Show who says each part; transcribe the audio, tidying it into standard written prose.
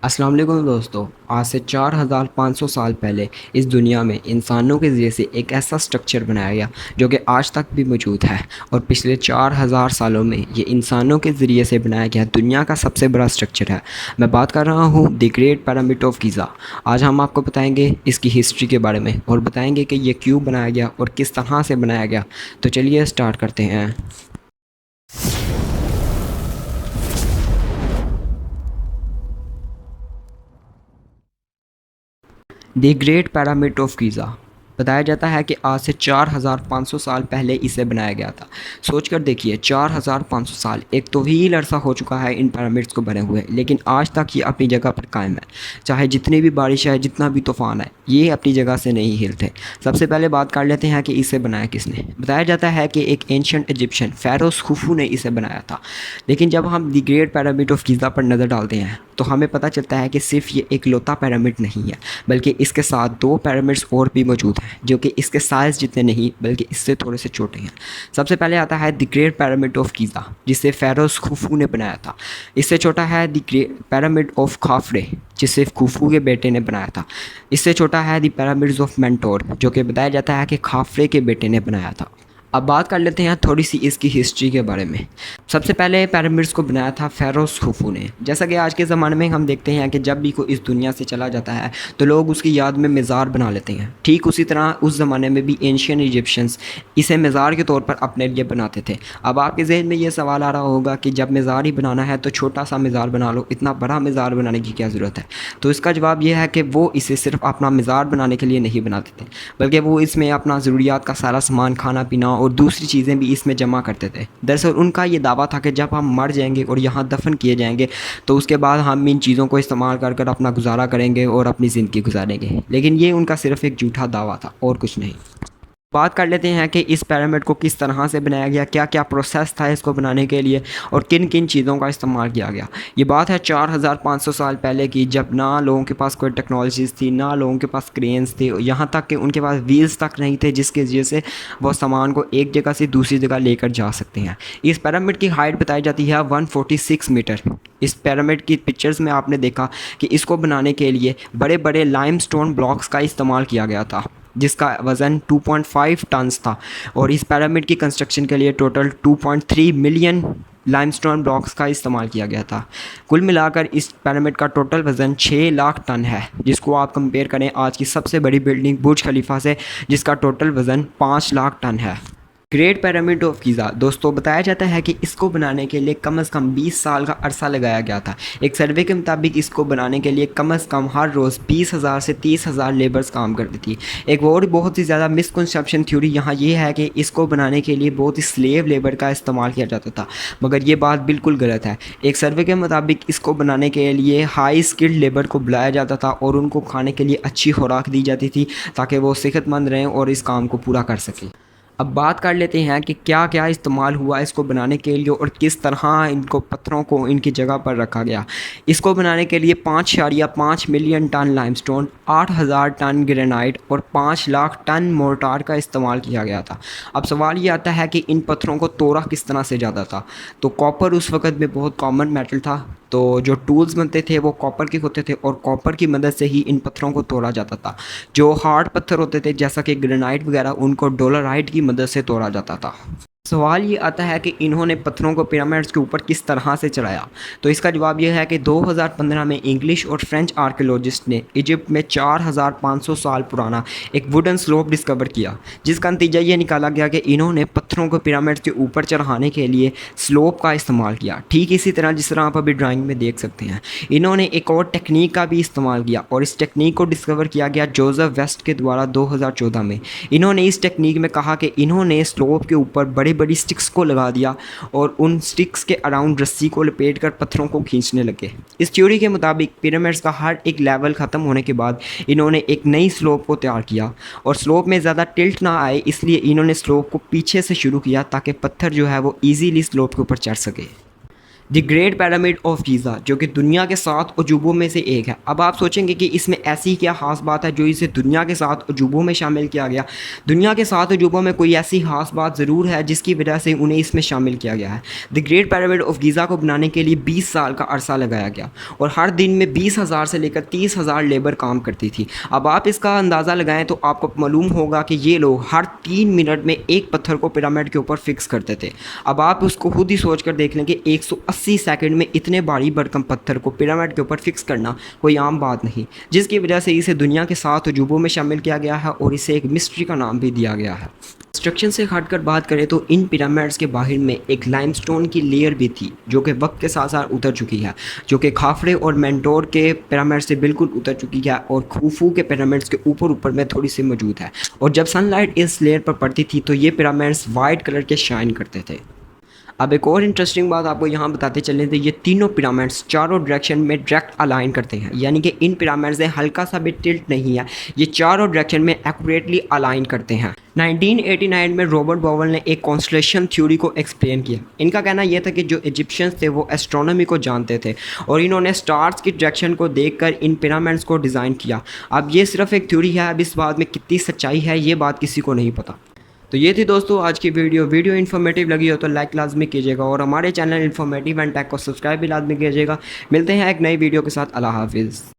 Speaker 1: अस्सलाम वालेकुम दोस्तों। आज से 4500 साल पहले इस दुनिया में इंसानों के ज़रिए से एक ऐसा स्ट्रक्चर बनाया गया जो कि आज तक भी मौजूद है। और पिछले 4000 सालों में ये इंसानों के ज़रिए से बनाया गया दुनिया का सबसे बड़ा स्ट्रक्चर है। मैं बात कर रहा हूँ the great pyramid of Giza. आज हम आपको बताएंगे इसकी हिस्ट्री के बारे में और बताएंगे कि ये क्यों बनाया गया और किस तरह से बनाया गया। तो चलिए स्टार्ट करते हैं। The great pyramid of Giza बताया जाता है कि आज से 4500 साल पहले इसे बनाया गया था। सोच कर देखिए, 4500 साल एक तवील अरसा हो चुका है इन पिरामिड्स को बने हुए, लेकिन आज तक ये अपनी जगह पर कायम है। चाहे जितनी भी बारिश है, जितना भी तूफ़ान है, ये अपनी जगह से नहीं हिलते। सबसे पहले बात कर लेते हैं कि इसे बनाया किसने। बताया जाता है कि एक एंशिएंट इजिप्शियन फ़ारोस खुफू ने इसे बनाया था। लेकिन जब हम the great pyramid of Giza पर नज़र डालते हैं तो हमें पता चलता है कि सिर्फ ये एक लौता पिरामिड नहीं है, बल्कि इसके साथ दो पिरामिड्स और भी मौजूद हैं जो कि इसके साइज़ जितने नहीं बल्कि इससे थोड़े से छोटे हैं। सबसे पहले आता है the great pyramid of Giza, जिसे फ़ारोस खुफू ने बनाया था। इससे छोटा है द ग्रेट पिरामिड ऑफ खाफरे, जिसे खुफू के बेटे ने बनाया था। इससे छोटा है द पिरामिड्स ऑफ मेंटोर, जो कि बताया जाता है कि खाफरे के बेटे ने बनाया था। अब बात कर लेते हैं थोड़ी सी इसकी हिस्ट्री के बारे में। सबसे पहले पिरामिड्स को बनाया था फ़ारोस खुफू ने। जैसा कि आज के ज़माने में हम देखते हैं कि जब भी कोई इस दुनिया से चला जाता है तो लोग उसकी याद में मज़ार बना लेते हैं। ठीक उसी तरह उस ज़माने में भी एंशियन इजिप्शियंस इसे मज़ार के तौर पर अपने लिए बनाते थे। अब आपके जहन में ये सवाल आ रहा होगा कि जब मज़ार ही बनाना है तो छोटा सा मज़ार बना लो, इतना बड़ा मज़ार बनाने की क्या ज़रूरत है। तो इसका जवाब यह है कि वो इसे सिर्फ अपना मज़ार बनाने के लिए नहीं बनाते थे, बल्कि वो इसमें अपना ज़रूरियात का सारा सामान, खाना पीना और दूसरी चीज़ें भी इसमें जमा करते थे। दरअसल उनका ये दावा था कि जब हम मर जाएंगे और यहाँ दफन किए जाएंगे तो उसके बाद हम इन चीज़ों को इस्तेमाल कर कर अपना गुजारा करेंगे और अपनी ज़िंदगी गुजारेंगे। लेकिन ये उनका सिर्फ एक झूठा दावा था और कुछ नहीं। बात कर लेते हैं कि इस पिरामिड को किस तरह से बनाया गया, क्या क्या प्रोसेस था इसको बनाने के लिए और किन किन चीज़ों का इस्तेमाल किया गया। ये बात है 4500 साल पहले की, जब ना लोगों के पास कोई टेक्नोलॉजीज़ थी, ना लोगों के पास क्रेन्स थे, यहाँ तक कि उनके पास व्हील्स तक नहीं थे जिसके वजह से वो सामान को एक जगह से दूसरी जगह लेकर जा सकते हैं। इस पिरामिड की हाइट बताई जाती है 146 मीटर। इस पिरामिड की पिक्चर्स में आपने देखा कि इसको बनाने के लिए बड़े बड़े लाइमस्टोन ब्लॉक्स का इस्तेमाल किया गया था, जिसका वज़न 2.5 टन्स था। और इस पिरामिड की कंस्ट्रक्शन के लिए टोटल 2.3 मिलियन लाइमस्टोन ब्लॉक्स का इस्तेमाल किया गया था। कुल मिलाकर इस पिरामिड का टोटल वज़न 6 लाख टन है, जिसको आप कंपेयर करें आज की सबसे बड़ी बिल्डिंग बुर्ज खलीफा से, जिसका टोटल वज़न 5 लाख टन है। ग्रेट पिरामिड ऑफ गीज़ा दोस्तों, बताया जाता है कि इसको बनाने के लिए कम से कम 20 साल का अरसा लगाया गया था। एक सर्वे के मुताबिक इसको बनाने के लिए कम से कम हर रोज़ 20,000 से 30,000 लेबर्स काम करती थी। एक और बहुत ही ज़्यादा मिसकंसेप्शन थ्योरी यहाँ ये है कि इसको बनाने के लिए बहुत ही स्लेव लेबर का इस्तेमाल किया जाता था, मगर ये बात बिल्कुल गलत है। एक सर्वे के मुताबिक इसको बनाने के लिए हाई स्किल्ड लेबर को बुलाया जाता था और उनको खाने के लिए अच्छी खुराक दी जाती थी ताकि वो सेहतमंद रहें और इस काम को पूरा कर सकें। अब बात कर लेते हैं कि क्या क्या इस्तेमाल हुआ इसको बनाने के लिए और किस तरह इनको पत्थरों को इनकी जगह पर रखा गया। इसको बनाने के लिए 5.5 million tonne limestone, 8,000 tonne granite और 5 लाख टन मोर्टार का इस्तेमाल किया गया था। अब सवाल ये आता है कि इन पत्थरों को तोड़ा किस तरह से जाता था। तो कॉपर उस वक़्त में बहुत कॉमन मेटल था, तो जो टूल्स बनते थे वो कॉपर के होते थे और कॉपर की मदद से ही इन पत्थरों को तोड़ा जाता था। जो हार्ड पत्थर होते थे जैसा कि ग्रेनाइट वगैरह, उनको डोलराइट की मदद से तोड़ा जाता था। सवाल ये आता है कि इन्होंने पत्थरों को पिरामिड्स के ऊपर किस तरह से चढ़ाया। तो इसका जवाब यह है कि 2015 में इंग्लिश और फ्रेंच आर्कियोलॉजिस्ट ने इजिप्ट में 4500 साल पुराना एक वुडन स्लोप डिस्कवर किया, जिसका नतीजा ये निकाला गया कि इन्होंने पत्थरों को पिरामिड्स के ऊपर चढ़ाने के लिए स्लोप का इस्तेमाल किया। ठीक इसी तरह जिस तरह आप अभी ड्राइंग में देख सकते हैं, इन्होंने एक और टेक्निक का भी इस्तेमाल किया और इस टेक्निक को डिस्कवर किया गया जोसेफ वेस्ट के द्वारा 2014 में। इन्होंने इस टेक्निक में कहा कि इन्होंने स्लोप के ऊपर बड़ी बड़ी स्टिक्स को लगा दिया और उन स्टिक्स के अराउंड रस्सी को लपेटकर पत्थरों को खींचने लगे। इस थ्योरी के मुताबिक पिरामिड्स का हर एक लेवल ख़त्म होने के बाद इन्होंने एक नई स्लोप को तैयार किया और स्लोप में ज़्यादा टिल्ट ना आए इसलिए इन्होंने स्लोप को पीछे से शुरू किया ताकि पत्थर जो है वो ईजीली स्लोप के ऊपर चढ़ सके। The great pyramid of Giza, जो कि दुनिया के 7 अजूबों में से एक है। अब आप सोचेंगे कि इसमें ऐसी क्या ख़ास बात है जो इसे दुनिया के 7 अजूबों में शामिल किया गया। दुनिया के 7 अजूबों में कोई ऐसी ख़ास बात ज़रूर है जिसकी वजह से उन्हें इसमें शामिल किया गया है। The great pyramid of Giza को बनाने के लिए 20 साल का अरसा लगाया गया और हर दिन में 20,000 से लेकर 30,000 लेबर काम करती थी। अब आप इसका अंदाज़ा लगाएं तो आपको मालूम होगा कि ये लोग हर 3 मिनट में एक पत्थर को पिरामिड के ऊपर फिक्स करते थे। अब आप उसको खुद ही सोच कर देख लें कि 180 सेकंड में इतने भारी भरकम पत्थर को पिरामिड के ऊपर फिक्स करना कोई आम बात नहीं, जिसकी वजह से इसे दुनिया के 7 अजूबों में शामिल किया गया है और इसे एक मिस्ट्री का नाम भी दिया गया है। कंस्ट्रक्शन से हटकर बात करें तो इन पिरामिड्स के बाहर में एक लाइमस्टोन की लेयर भी थी जो कि वक्त के साथ साथ उतर चुकी है, जो कि खाफरे और मेंटोर के पिरामिड से बिल्कुल उतर चुकी है और खूफू के पिरामिड्स के ऊपर में थोड़ी सी मौजूद है। और जब सनलाइट इस लेयर पर पड़ती थी तो ये पिरामिड्स वाइट कलर के शाइन करते थे। अब एक और इंटरेस्टिंग बात आपको यहाँ बताते चले तो ये तीनों पिरामिड्स चारों डायरेक्शन में डायरेक्ट अलाइन करते हैं, यानी कि इन पिरामिड्स में हल्का सा भी टिल्ट नहीं है, ये चारों डायरेक्शन में एक्यूरेटली अलाइन करते हैं। 1989 में रॉबर्ट बोवेल ने एक कॉन्स्टलेशन थ्योरी को एक्सप्लेन किया। इनका कहना यह था कि जो इजिप्शियंस थे वो एस्ट्रोनॉमी को जानते थे और इन्होंने स्टार्स की डायरेक्शन को देखकर इन पिरामिड्स को डिज़ाइन किया। अब ये सिर्फ एक थ्योरी है, अब इस बात में कितनी सच्चाई है ये बात किसी को नहीं पता। तो ये थी दोस्तों आज की वीडियो इन्फॉर्मेटिव लगी हो तो लाइक लाजमी कीजिएगा और हमारे चैनल इन्फॉर्मेटिव एंड टेक को सब्सक्राइब भी लाजमी कीजिएगा। मिलते हैं एक नई वीडियो के साथ। अल्लाह हाफिज़।